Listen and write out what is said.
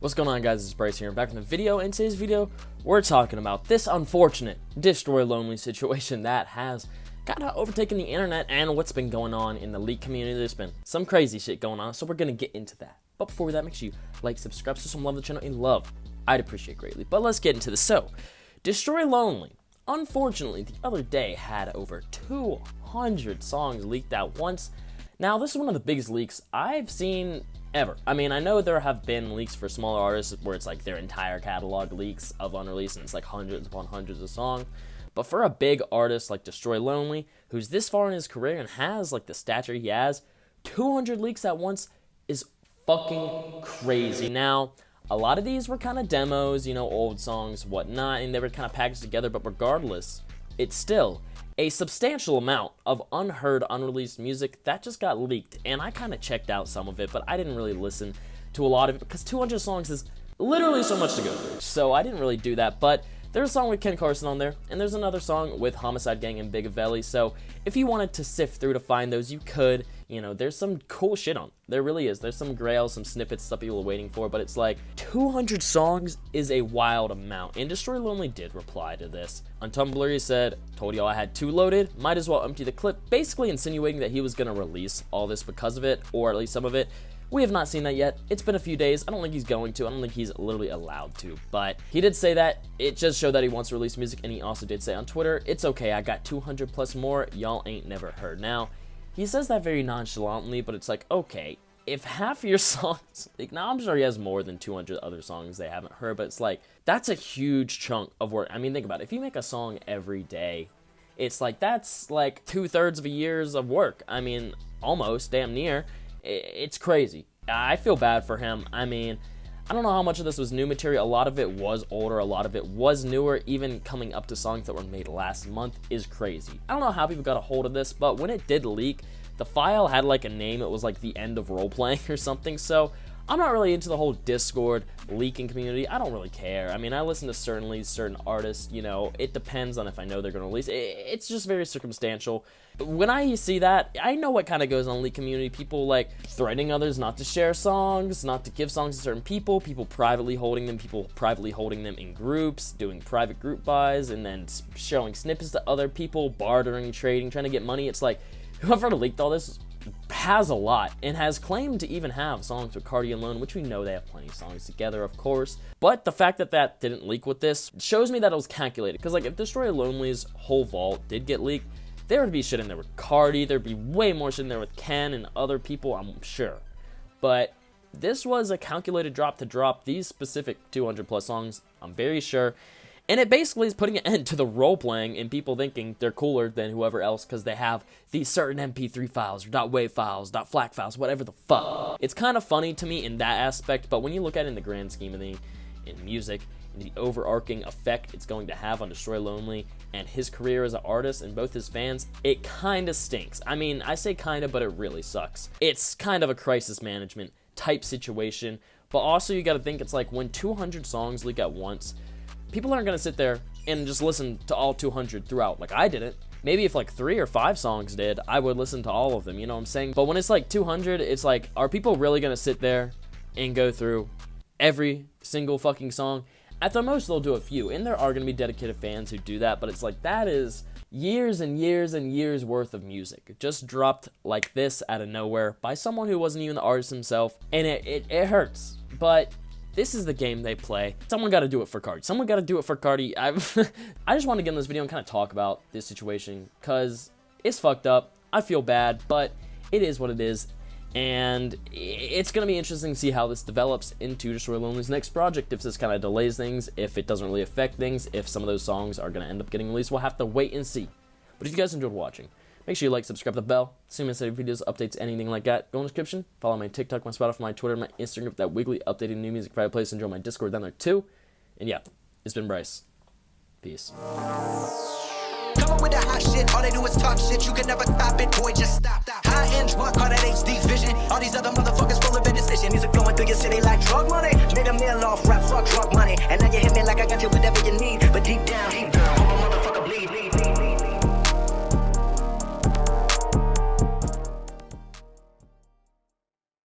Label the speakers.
Speaker 1: What's going on, guys? It's Bryce here. I'm back from the video. In today's video, we're talking about this unfortunate Destroy Lonely situation that has kind of overtaken the internet and what's been going on in the leak community. There's been some crazy shit going on, so we're going to get into that. But before that, make sure you like, subscribe, show some love to the channel, and love. I'd appreciate greatly. But let's get into this. So, Destroy Lonely, unfortunately, the other day had over 200 songs leaked at once. Now, this is one of the biggest leaks I've seen ever. I mean, I know there have been leaks for smaller artists where it's like their entire catalog leaks of unreleased and it's like hundreds upon hundreds of songs. But for a big artist like Destroy Lonely, who's this far in his career and has like the stature he has, 200 leaks at once is fucking crazy. Now, a lot of these were kind of demos, you know, old songs, whatnot, and they were kind of packaged together, but regardless, it's still a substantial amount of unheard, unreleased music that just got leaked, and I kind of checked out some of it, but I didn't really listen to a lot of it because 200 songs is literally so much to go through, so I didn't really do that. But there's a song with Ken Carson on there, and there's another song with Homixide Gang and Biggaveli, so if you wanted to sift through to find those, you could. You know, there's some cool shit on. There really is. There's some grails, some snippets, stuff people are waiting for, but it's like 200 songs is a wild amount. And Destroy Lonely did reply to this. On Tumblr, he said, "Told y'all I had 2 loaded. Might as well empty the clip," basically insinuating that he was going to release all this because of it, or at least some of it. We have not seen that yet. It's been a few days. I don't think he's going to. I don't think he's literally allowed to. But he did say that. It just showed that he wants to release music, and he also did say on Twitter, "It's okay, I got 200 plus more y'all ain't never heard." Now, he says that very nonchalantly, but it's like, okay, if half of your songs, like, now I'm sure he has more than 200 other songs they haven't heard, but it's like, that's a huge chunk of work. I mean, think about it. If you make a song every day, it's like, that's like 2/3 of a year's of work. I mean, almost, damn near. It's crazy. I feel bad for him. I mean, I don't know how much of this was new material. A lot of it was older. A lot of it was newer. Even coming up to songs that were made last month is crazy. I don't know how people got a hold of this, but when it did leak, the file had like a name. It was like the end of role-playing or something. So I'm not really into the whole Discord leaking community. I don't really care. I mean, I listen to certain artists, you know, it depends on if I know they're going to release. It's just very circumstantial. When I see that, I know what kind of goes on in the leak community. People like threatening others not to share songs, not to give songs to certain people, people privately holding them in groups, doing private group buys, and then showing snippets to other people, bartering, trading, trying to get money. It's like, whoever leaked all this has a lot and has claimed to even have songs with Carti alone, which we know they have plenty of songs together, of course. But the fact that that didn't leak with this shows me that it was calculated. Because like, if Destroy Lonely's whole vault did get leaked, there would be shit in there with Carti. There'd be way more shit in there with Ken and other people, I'm sure. But this was a calculated drop to drop these specific 200 plus songs, I'm very sure. And it basically is putting an end to the role-playing and people thinking they're cooler than whoever else because they have these certain MP3 files, or .wav files, .flac files, whatever the fuck. It's kind of funny to me in that aspect, but when you look at it in the grand scheme of things, in music, and the overarching effect it's going to have on Destroy Lonely and his career as an artist and both his fans, it kind of stinks. I mean, I say kind of, but it really sucks. It's kind of a crisis management type situation, but also you got to think it's like when 200 songs leak at once, people aren't going to sit there and just listen to all 200 throughout, like I didn't. Maybe if like 3 or 5 songs did, I would listen to all of them, you know what I'm saying? But when it's like 200, it's like, are people really going to sit there and go through every single fucking song? At the most, they'll do a few, and there are going to be dedicated fans who do that, but it's like, that is years and years and years worth of music just dropped like this out of nowhere by someone who wasn't even the artist himself, and it hurts. But this is the game they play. Someone got to do it for Carti. Someone got to do it for Carti. I just want to get in this video and kind of talk about this situation because it's fucked up. I feel bad, but it is what it is. And it's going to be interesting to see how this develops into Destroy Lonely's next project. If this kind of delays things, if it doesn't really affect things, if some of those songs are going to end up getting released, we'll have to wait and see. But if you guys enjoyed watching, make sure you like, subscribe, the bell, see me in videos, updates, anything like that. Go in the description, follow my TikTok, my Spotify, my Twitter, my Instagram, that weekly updated new music private place, and join my Discord down there too. And yeah, it's been Bryce. Peace.
Speaker 2: Coming with the hot shit, all they do is talk shit. You can never stop it, boy, just stop. High-end drunk, call that HD vision. All these other motherfuckers full of indecision. Music flowing through your city like drug money. Made a meal off rap, fuck drug money. And now you hit me like I got you whatever you need.